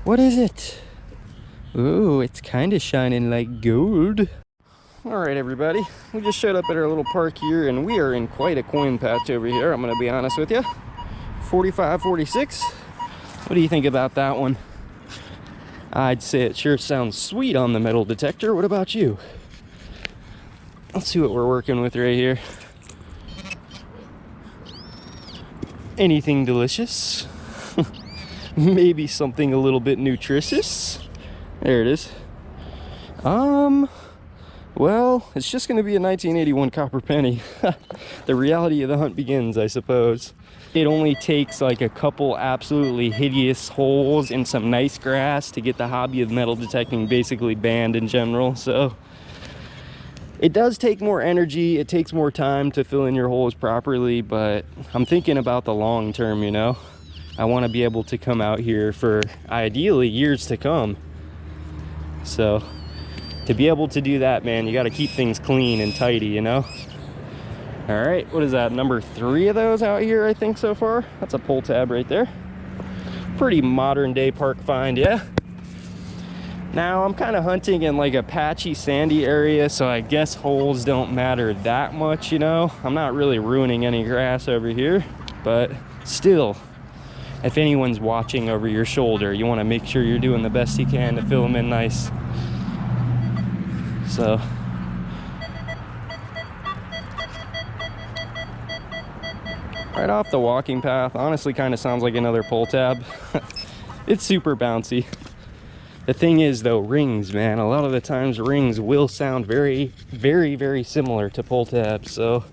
What is it? Ooh, it's kind of shining like gold. All right, everybody. We just showed up at our little park here, and we are in quite a coin patch over here. I'm gonna be honest with you. 45, 46. What do you think about that one? I'd say it sure sounds sweet on the metal detector. What about you? Let's see what we're working with right here. Anything delicious? Maybe something a little bit nutritious. There it is. Well, it's just going to be a 1981 copper penny. The reality of the hunt begins, I suppose. It only takes like a couple absolutely hideous holes in some nice grass to get the hobby of metal detecting basically banned in general. So it does take more energy, it takes more time to fill in your holes properly, but I'm thinking about the long term, you know? I want to be able to come out here for ideally years to come. So to be able to do that, man, you got to keep things clean and tidy, you know? All right, what is that, number 3 of those out here, I think, so far? That's a pull tab right there. Pretty modern day park find, yeah? Now, I'm kind of hunting in like a patchy, sandy area, so I guess holes don't matter that much, you know? I'm not really ruining any grass over here, but still, if anyone's watching over your shoulder, you want to make sure you're doing the best you can to fill them in nice. So right off the walking path, honestly kind of sounds like another pull tab. It's super bouncy. The thing is though, rings, man, a lot of the times rings will sound very, very, very similar to pull tabs. So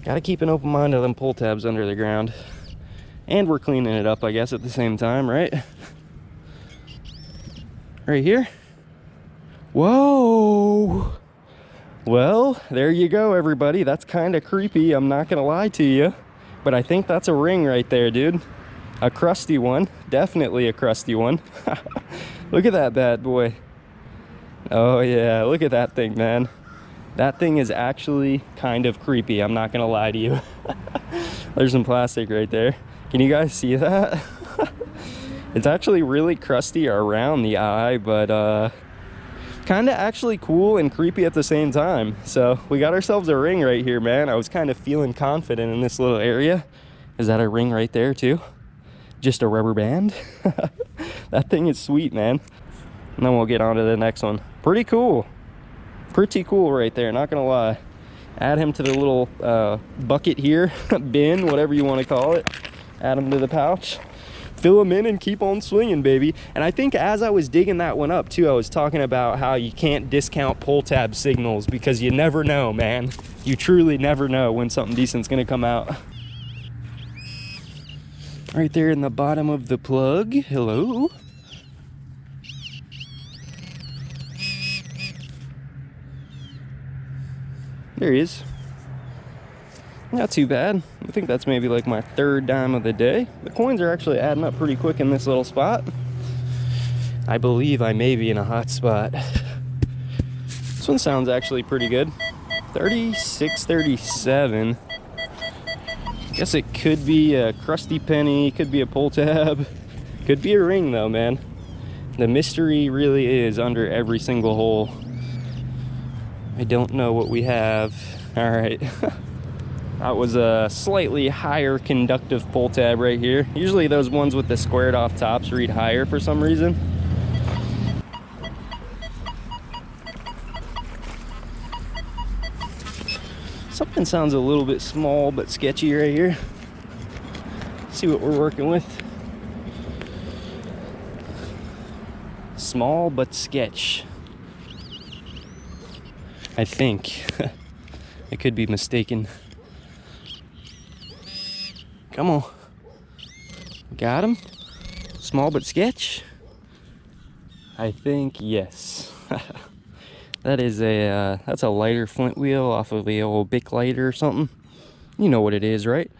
gotta keep an open mind to them pull tabs under the ground. And we're cleaning it up, I guess, at the same time, right? Right here. Whoa. Well, there you go, everybody. That's kind of creepy, I'm not gonna lie to you, but I think that's a ring right there, dude. A crusty one, definitely a crusty one. Look at that bad boy. Oh yeah, look at that thing, man. That thing is actually kind of creepy, I'm not gonna lie to you. There's some plastic right there. Can you guys see that? It's actually really crusty around the eye, but kind of actually cool and creepy at the same time. So we got ourselves a ring right here, man. I was kind of feeling confident in this little area. Is that a ring right there too? Just a rubber band? That thing is sweet, man. And then we'll get on to the next one. Pretty cool. Pretty cool right there, not gonna lie. Add him to the little bucket here, bin, whatever you want to call it. Add him to the pouch. Fill them in and keep on swinging, baby. And I think as I was digging that one up too, I was talking about how you can't discount pull tab signals because you never know, man. You truly never know when something decent's gonna come out. Right there in the bottom of the plug. Hello. There he is. Not too bad. I think that's maybe like my 3rd dime of the day. The coins are actually adding up pretty quick in this little spot. I believe I may be in a hot spot. This one sounds actually pretty good. 36, 37. Guess it could be a crusty penny, could be a pull tab, could be a ring though, man. The mystery really is under every single hole. I don't know what we have. All right. That was a slightly higher conductive pull tab right here. Usually those ones with the squared off tops read higher for some reason. Something sounds a little bit small but sketchy right here. Let's see what we're working with. Small but sketch. I think. I could be mistaken. Come on. Got him? Small but sketch? I think yes. That is a, that's a lighter flint wheel off of the old Bic lighter or something. You know what it is, right?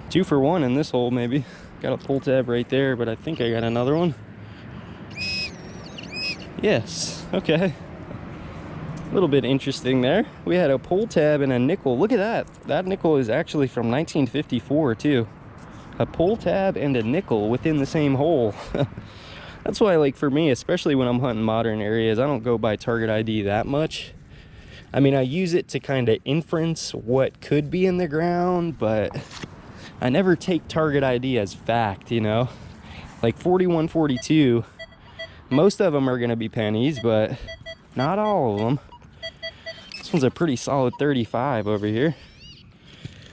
2 for 1 in this hole, maybe. Got a pull tab right there, but I think I got another one. Yes, okay. A little bit interesting there. We had a pull tab and a nickel. Look at that. That nickel is actually from 1954 too. A pull tab and a nickel within the same hole. That's why, like, for me, especially when I'm hunting modern areas, I don't go by target ID that much. I mean, I use it to kind of inference what could be in the ground, but I never take target ID as fact, you know? Like 41, 42, most of them are gonna be pennies, but not all of them. This one's a pretty solid 35 over here.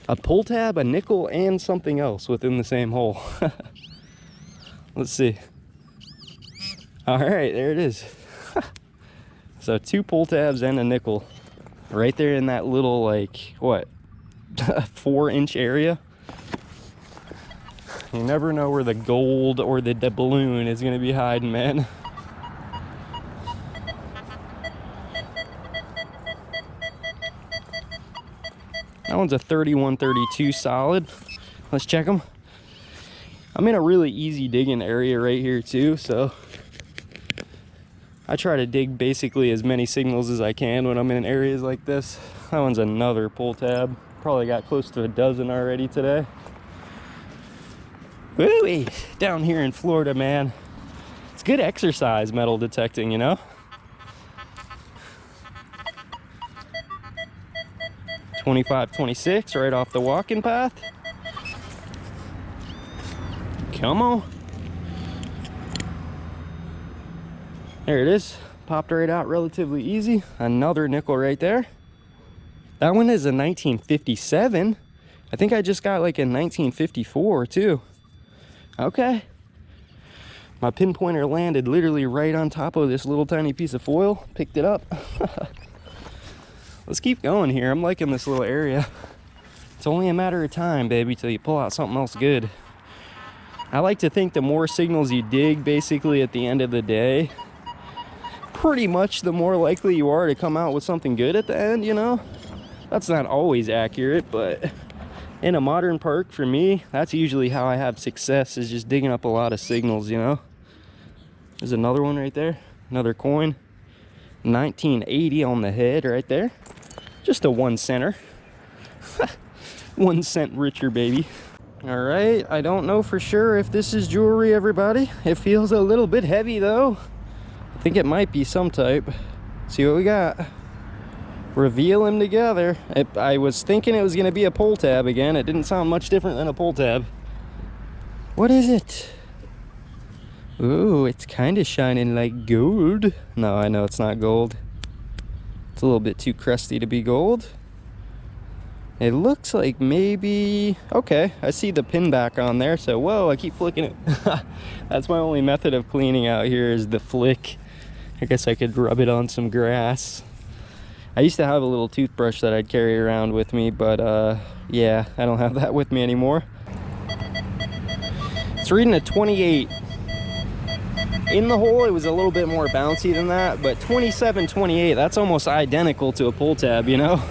A pull tab, a nickel, and something else within the same hole. Let's see. All right, there it is. So 2 pull tabs and a nickel right there in that little, like, what, 4-inch area. You never know where the gold or the doubloon is gonna be hiding, man. That one's a 31-32 solid. Let's check them. I'm in a really easy digging area right here too, so I try to dig basically as many signals as I can when I'm in areas like this. That one's another pull tab. Probably got close to a dozen already today. Woo-wee! Down here in Florida, man. It's good exercise, metal detecting, you know? 25-26 right off the walking path. Come on. There it is. Popped right out relatively easy. Another nickel right there. That one is a 1957. I think I just got like a 1954 too. Okay. My pinpointer landed literally right on top of this little tiny piece of foil. Picked it up. Let's keep going here. I'm liking this little area. It's only a matter of time, baby, till you pull out something else good. I like to think the more signals you dig, basically at the end of the day, pretty much the more likely you are to come out with something good at the end, you know? That's not always accurate, but in a modern park, for me, that's usually how I have success, is just digging up a lot of signals, you know? There's another one right there, another coin. 1980 on the head right there. Just a 1 center. 1 cent richer, baby. All right, I don't know for sure if this is jewelry, everybody. It feels a little bit heavy though. I think it might be some type. See what we got. Reveal them together. I was thinking it was gonna be a pull tab again. It didn't sound much different than a pull tab. What is it? Ooh, it's kind of shining like gold. No, I know it's not gold. It's a little bit too crusty to be gold. It looks like maybe... Okay, I see the pin back on there, so whoa, I keep flicking it. That's my only method of cleaning out here, is the flick. I guess I could rub it on some grass. I used to have a little toothbrush that I'd carry around with me, but yeah, I don't have that with me anymore. It's reading a 28. In the hole, it was a little bit more bouncy than that, but 27-28, that's almost identical to a pull tab, you know?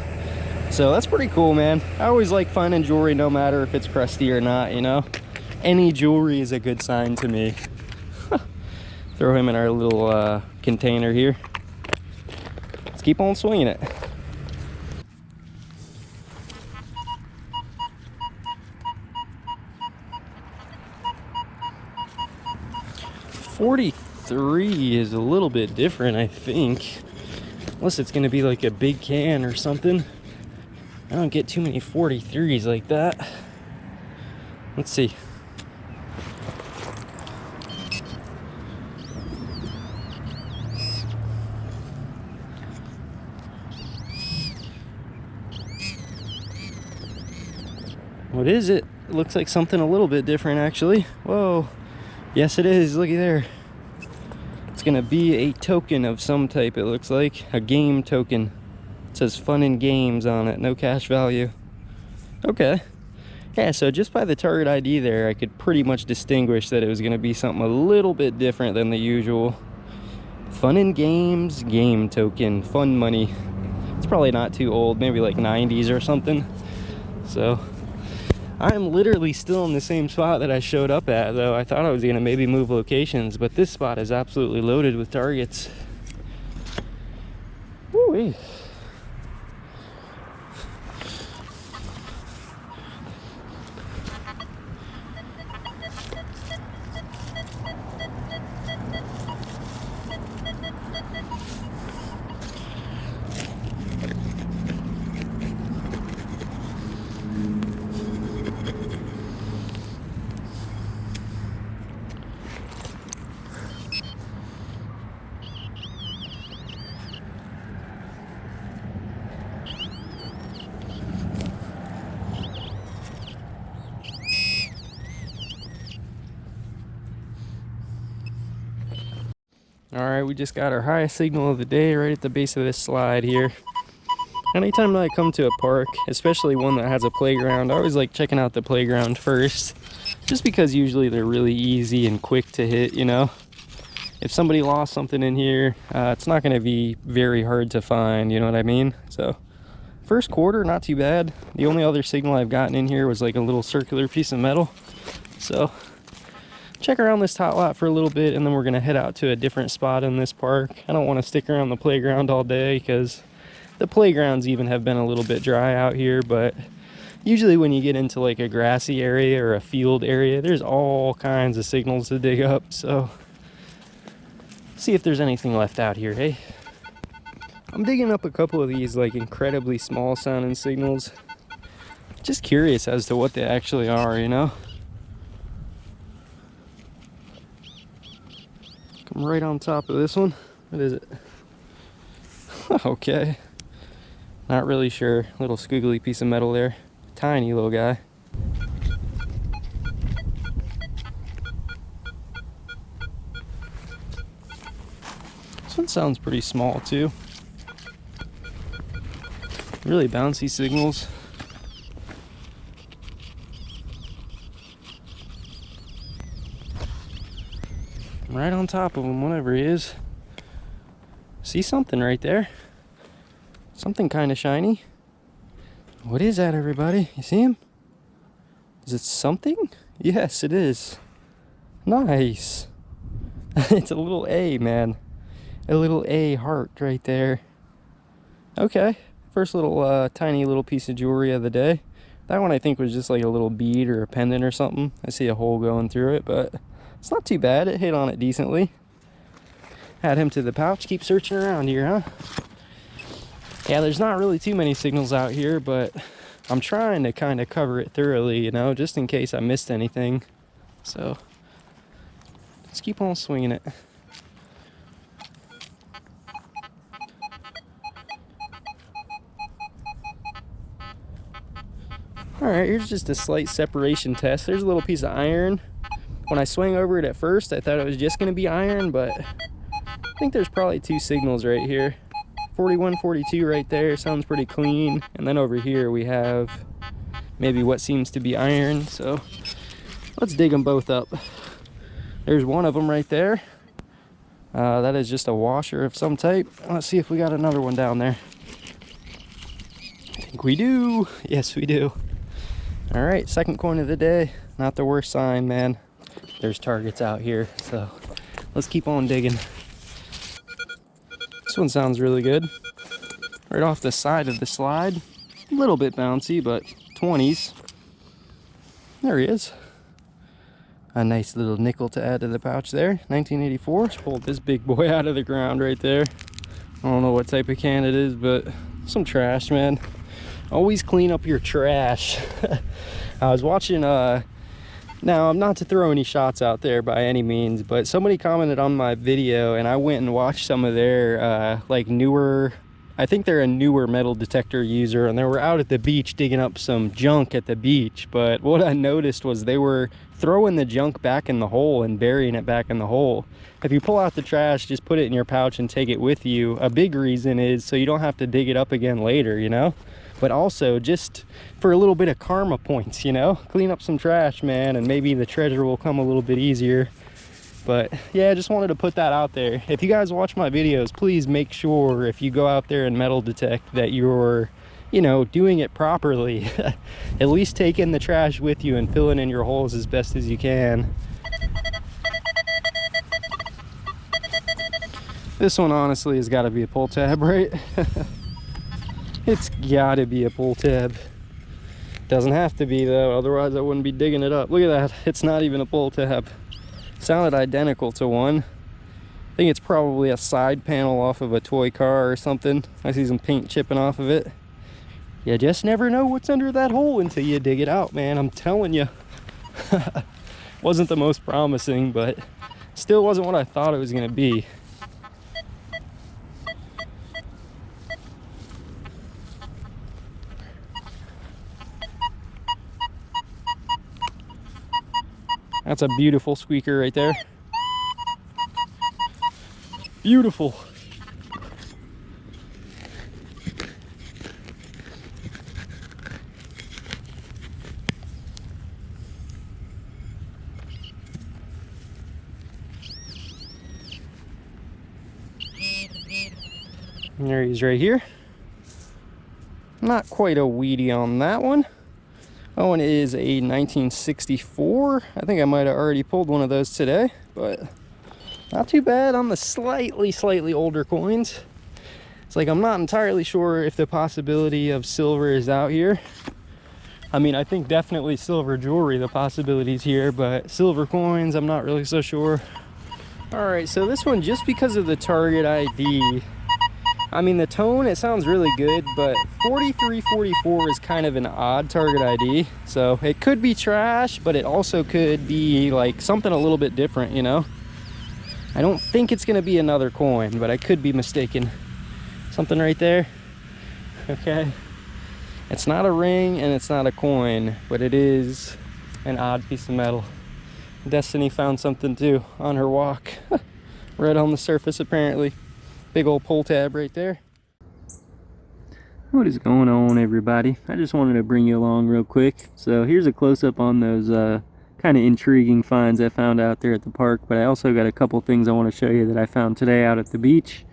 So that's pretty cool, man. I always like finding jewelry, no matter if it's crusty or not, you know? Any jewelry is a good sign to me. Throw him in our little container here. Let's keep on swinging it. .43 is a little bit different, I think. Unless it's gonna be like a big can or something. I don't get too many 43s like that. Let's see. What is it? It looks like something a little bit different, actually. Whoa. Yes, it is. Looky there. It's gonna be a token of some type, it looks like. A game token. It says fun and games on it, no cash value. Okay. Yeah, so just by the target ID there, I could pretty much distinguish that it was gonna be something a little bit different than the usual. Fun and games, game token, fun money. It's probably not too old, maybe like 90s or something. So, I'm literally still in the same spot that I showed up at, though. I thought I was gonna maybe move locations, but this spot is absolutely loaded with targets. Woo-wee. All right, we just got our highest signal of the day right at the base of this slide here. Anytime I come to a park, especially one that has a playground, I always like checking out the playground first, just because usually they're really easy and quick to hit, you know? If somebody lost something in here, it's not gonna be very hard to find, you know what I mean? So, first quarter, not too bad. The only other signal I've gotten in here was like a little circular piece of metal. So, check around this tot lot for a little bit, and then we're gonna head out to a different spot in this park. I don't wanna stick around the playground all day because the playgrounds even have been a little bit dry out here, but usually when you get into like a grassy area or a field area, there's all kinds of signals to dig up. So see if there's anything left out here, hey? I'm digging up a couple of these like incredibly small sounding signals. Just curious as to what they actually are, you know? Come right on top of this one. What is it? Okay. Not really sure. Little squiggly piece of metal there. Tiny little guy. This one sounds pretty small too. Really bouncy signals. Right on top of him, whatever he is. See something right there? Something kind of shiny. What is that, everybody? You see him? Is it something? Yes, it is. Nice. It's a little A, man. A little A heart right there. Okay. First little tiny little piece of jewelry of the day. That one I think was just like a little bead or a pendant or something. I see a hole going through it, but it's not too bad. It hit on it decently. Add him to the pouch. Keep searching around here, huh? Yeah, there's not really too many signals out here, but I'm trying to kind of cover it thoroughly, you know, just in case I missed anything. So let's keep on swinging it. All right, here's just a slight separation test. There's a little piece of iron. When I swung over it at first, I thought it was just going to be iron, but I think there's probably two signals right here. 41, 42 right there, sounds pretty clean. And then over here we have maybe what seems to be iron. So let's dig them both up. There's one of them right there. That is just a washer of some type. Let's see if we got another one down there. I think we do. Yes, we do. All right, second coin of the day. Not the worst sign, man. There's targets out here, so let's keep on digging. This one sounds really good. Right off the side of the slide. A little bit bouncy, but 20s. There he is. A nice little nickel to add to the pouch there. 1984. Let's pull this big boy out of the ground right there. I don't know what type of can it is, but some trash, man. Always clean up your trash. I was watching now, I'm not to throw any shots out there by any means, but somebody commented on my video and I went and watched some of their like newer, I think they're a newer metal detector user, and they were out at the beach digging up some junk at the beach. But what I noticed was they were throwing the junk back in the hole and burying it back in the hole. If you pull out the trash, just put it in your pouch and take it with you. A big reason is so you don't have to dig it up again later, you know? But also just for a little bit of karma points, you know? Clean up some trash, man, and maybe the treasure will come a little bit easier. But yeah, I just wanted to put that out there. If you guys watch my videos, please make sure if you go out there and metal detect that you're you know, doing it properly. At least taking the trash with you and filling in your holes as best as you can. This one honestly has got to be a pull tab, right? It's got to be a pull tab. Doesn't have to be though, otherwise I wouldn't be digging it up. Look at that, it's not even a pull tab. Sounded identical to one. I think it's probably a side panel off of a toy car or something. I see some paint chipping off of it. You just never know what's under that hole until you dig it out, man. I'm telling you. Wasn't the most promising, but still wasn't what I thought it was gonna be. That's a beautiful squeaker right there. Beautiful. And there he is right here. Not quite a weedy on that one. That one is a 1964. I think I might have already pulled one of those today, but not too bad on the slightly older coins. It's like I'm not entirely sure if the possibility of silver is out here. I mean, I think definitely silver jewelry, the possibility's here, but silver coins, I'm not really so sure. All right, so this one, just because of the target ID, I mean, the tone, it sounds really good, but 4344 is kind of an odd target ID. So it could be trash, but it also could be like something a little bit different, you know? I don't think it's gonna be another coin, but I could be mistaken. Something right there. Okay. It's not a ring and it's not a coin, but it is an odd piece of metal. Destiny found something too on her walk. Right on the surface, apparently. Big old pull tab right there. What is going on, everybody? I just wanted to bring you along real quick. So here's a close-up on those kind of intriguing finds I found out there at the park, but I also got a couple things I want to show you that I found today out at the beach.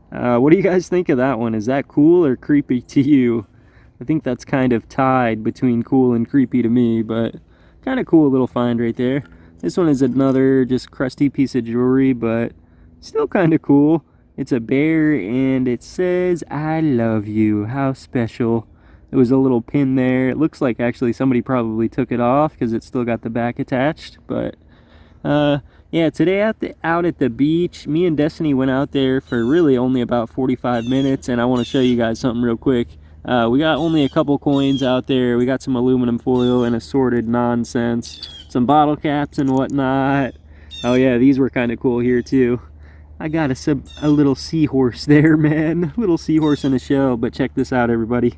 What do you guys think of that one? Is that cool or creepy to you? I think that's kind of tied between cool and creepy to me, but kind of cool little find right there. This one is another just crusty piece of jewelry, but still kind of cool. It's a bear and it says, "I love you." How special. There was a little pin there. It looks like actually somebody probably took it off because it's still got the back attached. But yeah, today out at the beach, me and Destiny went out there for really only about 45 minutes, and I want to show you guys something real quick. We got only a couple coins out there. We got some aluminum foil and assorted nonsense, some bottle caps and whatnot. Oh yeah, these were kind of cool here too. I got a little seahorse there, man. Little seahorse in a shell, but check this out, everybody.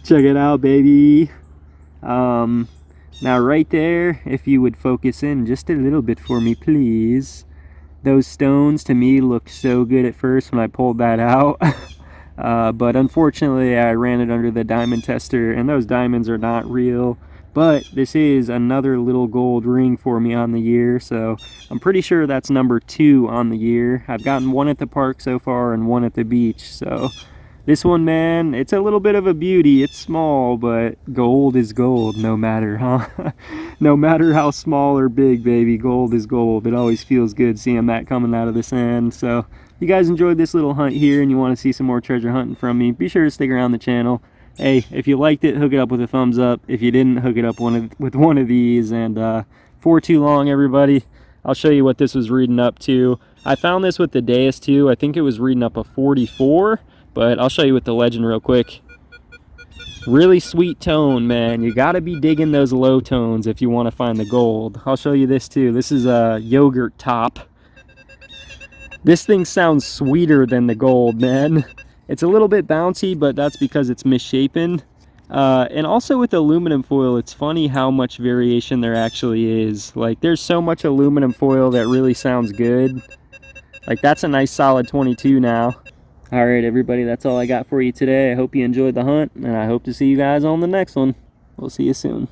Check it out, baby. Now right there, if you would focus in just a little bit for me, please. Those stones to me looked so good at first when I pulled that out. But unfortunately, I ran it under the diamond tester, and those diamonds are not real. But this is another little gold ring for me on the year, so I'm pretty sure that's number 2 on the year. I've gotten one at the park so far and one at the beach, so this one, man, it's a little bit of a beauty. It's small, but gold is gold no matter, huh? No matter how small or big, baby, gold is gold. It always feels good seeing that coming out of the sand. So if you guys enjoyed this little hunt here and you want to see some more treasure hunting from me, be sure to stick around the channel. Hey, if you liked it, hook it up with a thumbs up. If you didn't, hook it up with one of these. And for too long, everybody, I'll show you what this was reading up to. I found this with the Deus too. I think it was reading up a 44, but I'll show you with the Legend real quick. Really sweet tone, man. You gotta be digging those low tones if you want to find the gold. I'll show you this too. This is a yogurt top. This thing sounds sweeter than the gold, man. It's a little bit bouncy, but that's because it's misshapen. And also with aluminum foil, it's funny how much variation there actually is. Like, there's so much aluminum foil that really sounds good. Like, that's a nice solid 22 now. All right, everybody, that's all I got for you today. I hope you enjoyed the hunt, and I hope to see you guys on the next one. We'll see you soon.